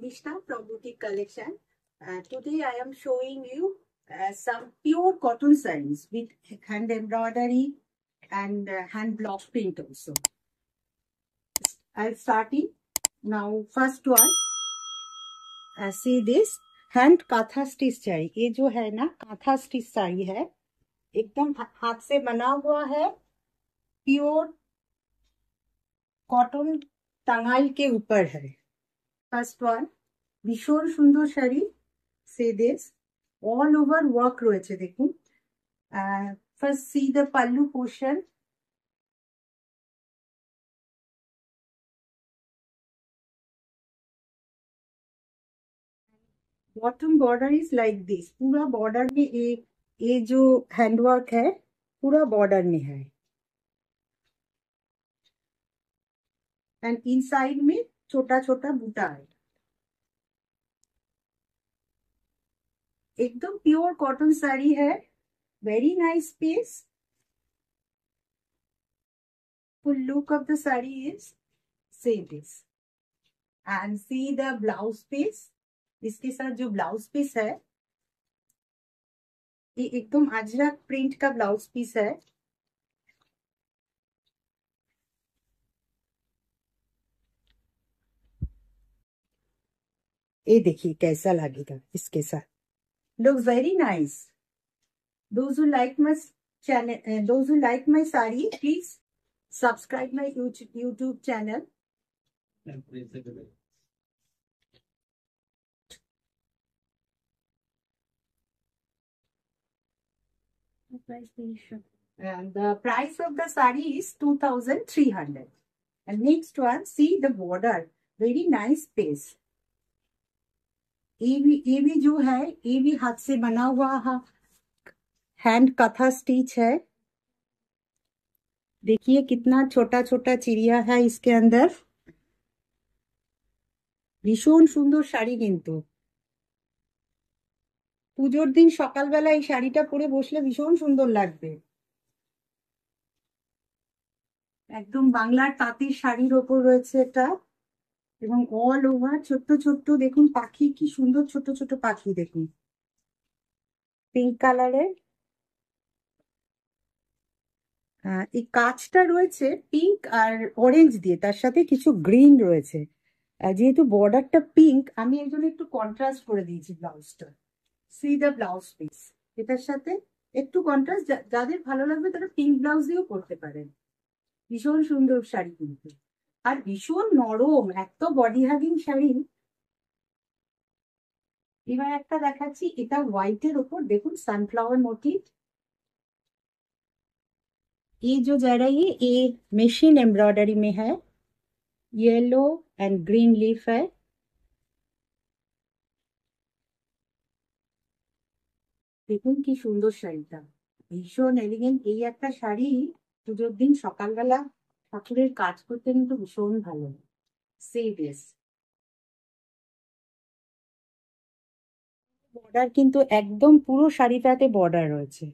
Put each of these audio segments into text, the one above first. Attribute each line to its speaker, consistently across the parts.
Speaker 1: Krishna from Boutique Collection. Today I am showing you some pure cotton sarees with hand embroidery and hand block print also. I'm starting now. First one, see this hand katha stitch sari. ये जो है ना काथा stitch sari है, एकदम हाथ से बना हुआ है, प्योर कॉटन टांगाइल के ऊपर है. फर्स्ट वन ভীষণ সুন্দর sari. Say this all over work রয়েছে দেখুন. First C the pallu portion. Bottom border is like this. पूरा बॉर्डर में ये जो हैंडवर्क है पूरा बॉर्डर में है. एंड इनसाइड में छोटा छोटा बूटा है. एकदम प्योर कॉटन साड़ी है. Very nice piece. Full look of the sari is see this. And see the blouse piece. इसके साथ जो ब्लाउज पीस है ये एकदम अजरक प्रिंट का ब्लाउज पीस है. ये देखिए कैसा लगेगा इसके साथ. Look very nice. Those who like my channel, those who like my sari, please subscribe my YouTube channel. And the price of the sari is 2,300. And next one, see the border, very nice piece. ये भी जो है ये भी हाथ से बना हुआ है, हैंड कथा स्टिच है. देखिए कितना छोटा छोटा चिड़िया है इसके अंदर. ভীষণ সুন্দর শাড়ি. কিন্তু পুজোর দিন সকালবেলা এই শাড়িটা পরে বসলে ভীষণ সুন্দর লাগবে. একদম বাংলার তাঁতের শাড়ির ওপর রয়েছে এটা. এবং অল ওভার ছোট্ট ছোট্ট দেখুন পাখি, কি সুন্দর ছোট ছোট পাখি দেখুন. পিঙ্ক কালারের এই কাজটা রয়েছে পিঙ্ক আর অরেঞ্জ দিয়ে, তার সাথে কিছু গ্রিন রয়েছে. যেহেতু বর্ডারটা পিঙ্ক আমি এর জন্য একটু কন্ট্রাস্ট করে দিয়েছি ব্লাউজটা. C the blouse piece. এটার সাথে একটু কন্ট্রাস্ট, যাদের ভালো লাগবে তারা পিঙ্ক ব্লাউজ দিয়েও করতে পারেন. ভীষণ সুন্দর শাড়ি কিন্তু, আর ভীষণ নরম, এত বডি হাগিং শাড়ি. এবার একটা দেখাচ্ছি, এটা হোয়াইটের ওপর দেখুন সানফ্লাওয়ার মোটিভ. ये जो जरा ये मशीन एम्ब्रॉयडरी में है. येलो एंड ग्रीन लीफ है. দেখুন কি সুন্দর শাড়িটা, ভীষণ এলিগেন্ট. এই একটা শাড়ি পুজোর দিন সকালবেলা ঠাকুরের কাজ করতে কিন্তু ভীষণ ভালো. সেই ড্রেস বর্ডার কিন্তু একদম পুরো শাড়িটাতে বর্ডার রয়েছে.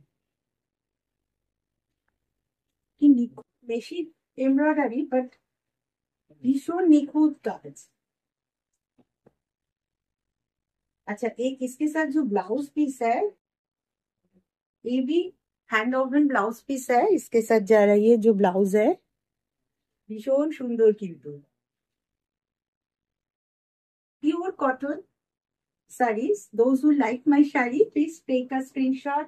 Speaker 1: কি নিখুঁত মেশিন এমব্রয়ডারি, বাট भीषण निखुत काज. अच्छा, एक इसके साथ जो ब्लाउज पीस है ये भी हैंड ओवन ब्लाउज पीस है. इसके साथ जा रहा है ये जो ब्लाउज है भीषण सुंदर. किंतु pure cotton sarees. Those who like my saree, please take a screenshot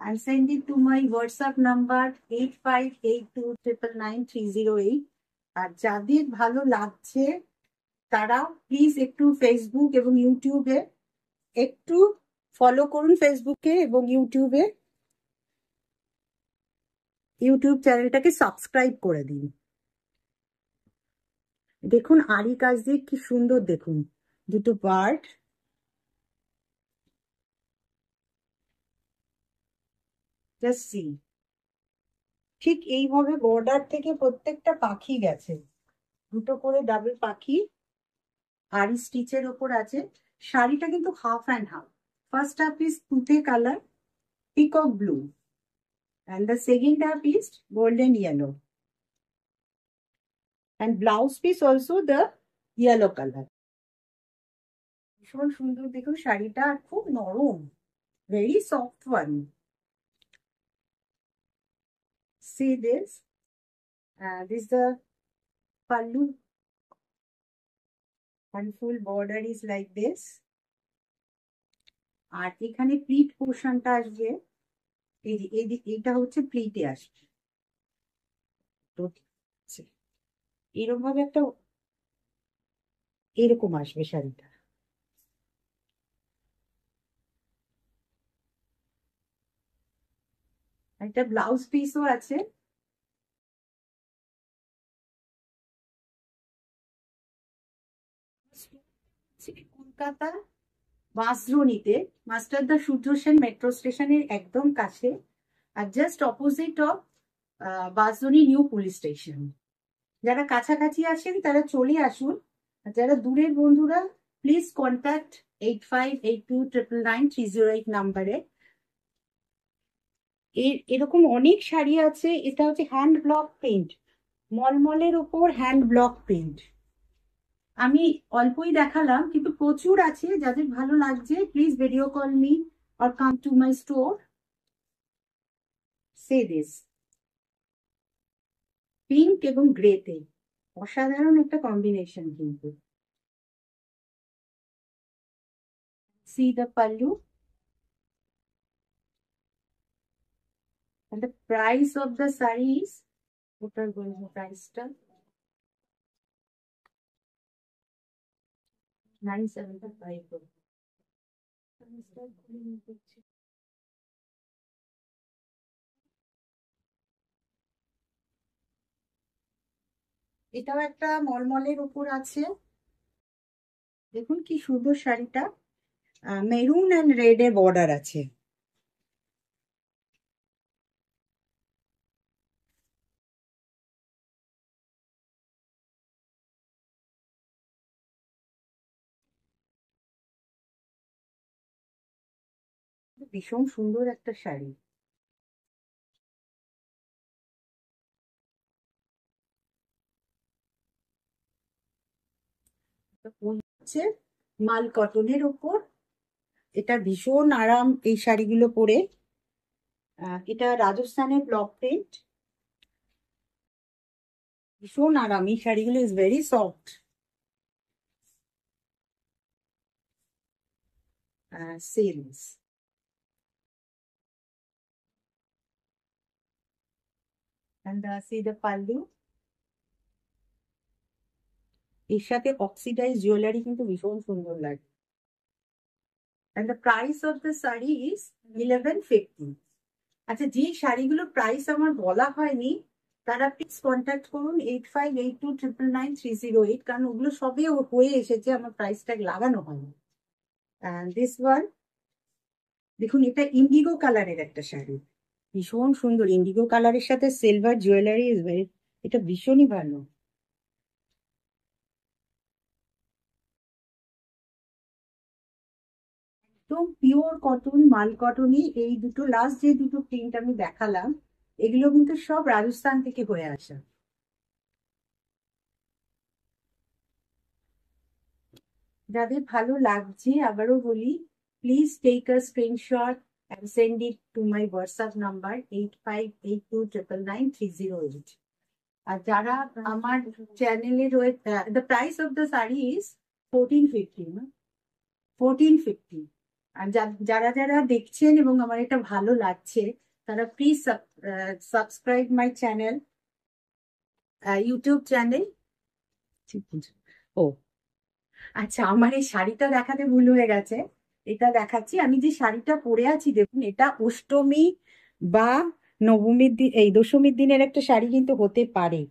Speaker 1: and send it to my WhatsApp number 8582999308. আর যাদের ভালো লাগছে তারা প্লিজ একটু ফেসবুক এবং ইউটিউবে একটু ফলো করুন. ফেসবুকে এবং ইউটিউবে ইউটিউব চ্যানেলটাকে সাবস্ক্রাইব করে দিন. দেখুন আরি কাজ দিয়ে কি সুন্দর. দেখুন দুটো বার্ড. Just see. ঠিক এইভাবে বর্ডার থেকে প্রত্যেকটা পাখি গেছে, দুটো করে ডাবল পাখি আরি স্টিচের ওপর আছে. শাড়িটা কিন্তু half and half. First half is তুতে colour peacock blue and the second half is golden yellow, and blouse piece also the yellow color. ভীষণ সুন্দর দেখুন শাড়িটা, আর খুব নরম, very soft one. See this, this is the pallu and full border is like this. আর এখানে pleat পোর্শনটা আসবে, এইটা হচ্ছে প্লিটে আসবে, তো এরকম ভাবে একটা এরকম আসবে শাড়িটা। একটা ব্লাউজ পিসও আছে। কলকাতা বাঁশদ্রোণীতে, মাস্টারদা সূর্য সেন মেট্রো স্টেশনের একদম কাছে, আর just opposite of Bansdroni new police station. যারা কাছাকাছি আছেন তারা চলে আসুন, আর যারা দূরের বন্ধুরা প্লিজ কন্ট্যাক্ট 8582999308 নাম্বারে। এরকম অনেক শাড়ি আছে। এটা হচ্ছে হ্যান্ড ব্লক প্রিন্ট, মলমলের ওপর হ্যান্ড ব্লক প্রিন্ট। আমি অল্পই দেখালাম, কিন্তু প্রচুর আছে। যাদের ভালো লাগছে please video call me or come to my store. সে দিস পিঙ্ক এবং গ্রেতে অসাধারণ একটা কম্বিনেশন কিন্তু। See the pallu and the price of the saree is, total price টা 975. এটাও একটা মলমলের উপর আছে। দেখুন কি সুন্দর শাড়িটা, মেরুন এন্ড রেড এর বর্ডার আছে। ভীষণ সুন্দর একটা শাড়ি। হচ্ছে মাল কটনের ওপর, এটা ভীষণ আরাম এই শাড়িগুলো পরে। এটা রাজস্থানের ব্লক প্রিন্ট, ভীষণ আরাম এই শাড়িগুলো, is very soft. সিল্কস and see the pallu। এর সাথে অক্সিডাইজ জুয়েলারি কিন্তু ভীষণ সুন্দর লাগে। and the price of the saree is 1150। আচ্ছা, যে শাড়িগুলো প্রাইস আমার বলা হয়নি তারা প্লিজ কন্ট্যাক্ট করুন 8582999308, কারণ ওগুলো সবে হয়ে এসেছে, আমার প্রাইস ট্যাগ লাগানো হয়নি। দিস ওয়ান দেখুন, এটা ইন্ডিগো কালারের একটা শাড়ি, ভীষণ সুন্দর। ইন্ডিগো কালারের সাথে সিলভার জুয়েলারি ইজ ভেরি, এটা ভীষণই ভালো। তো পিওর কটন, মাল কটনই এই দুটো, লাস্ট যে দুটো প্রিন্ট আমি দেখালাম এগুলো কিন্তু সব রাজস্থান থেকে হয়ে আসা। যাদের ভালো লাগছে আবারও বলি, please take a screenshot and send it to my WhatsApp number 8582999308। আর যারা আমার চ্যানেলে রয়েছে, the price of the saree is 1450, না 1450। আর যারা যারা দেখছেন এবং আমার এটা ভালো লাগছে তারা please subscribe my channel, YouTube channel. ও আচ্ছা, আমার এই শাড়িটা দেখাতে ভুল হয়ে গেছে, এটা দেখাচ্ছি। আমি যে শাড়িটা পরে আছি দেখুন, এটা অষ্টমী বা নবমীর দিন, এই দশমীর দিনের একটা শাড়ি কিন্তু হতে পারে,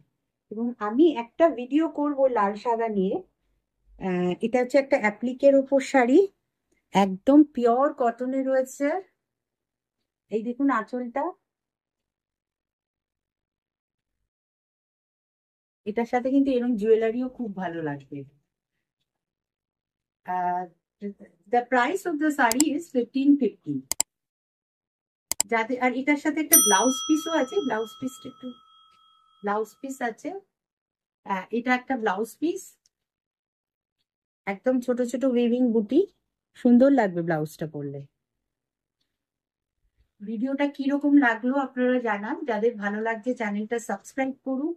Speaker 1: এবং আমি একটা ভিডিও করব লাল সাদা নিয়ে। এটা হচ্ছে একটা অ্যাপ্লিকের উপর শাড়ি, একদম পিওর কটনে রয়েছে। এই দেখুন আঁচলটা, এটার সাথে কিন্তু এরকম জুয়েলারিও খুব ভালো লাগবে। the price of the saree is 1550। যাতে, আর এটার সাথে একটা ব্লাউজ পিসও আছে, ব্লাউজ পিসটা একটু, ব্লাউজ পিস আছে, এটা একটা ব্লাউজ পিস। একদম ছোট ছোট উইভিং বুটি, সুন্দর লাগবে ব্লাউজটা পরলে। ভিডিওটা কিরকম লাগলো আপনারা জানান, যাদের ভালো লাগছে চ্যানেলটা সাবস্ক্রাইব করুন।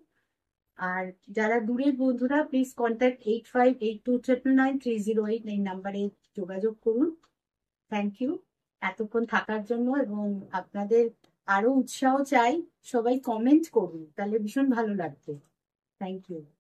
Speaker 1: আর যারা দূরের বন্ধুরা প্লিজ কন্ট্যাক্ট 8582999308 এই নাম্বারে যোগাযোগ করুন। থ্যাংক ইউ এতক্ষণ থাকার জন্য, এবং আপনাদের আরো উৎসাহ চাই, সবাই কমেন্ট করুন, তাহলে ভীষণ ভালো লাগবে। Thank you.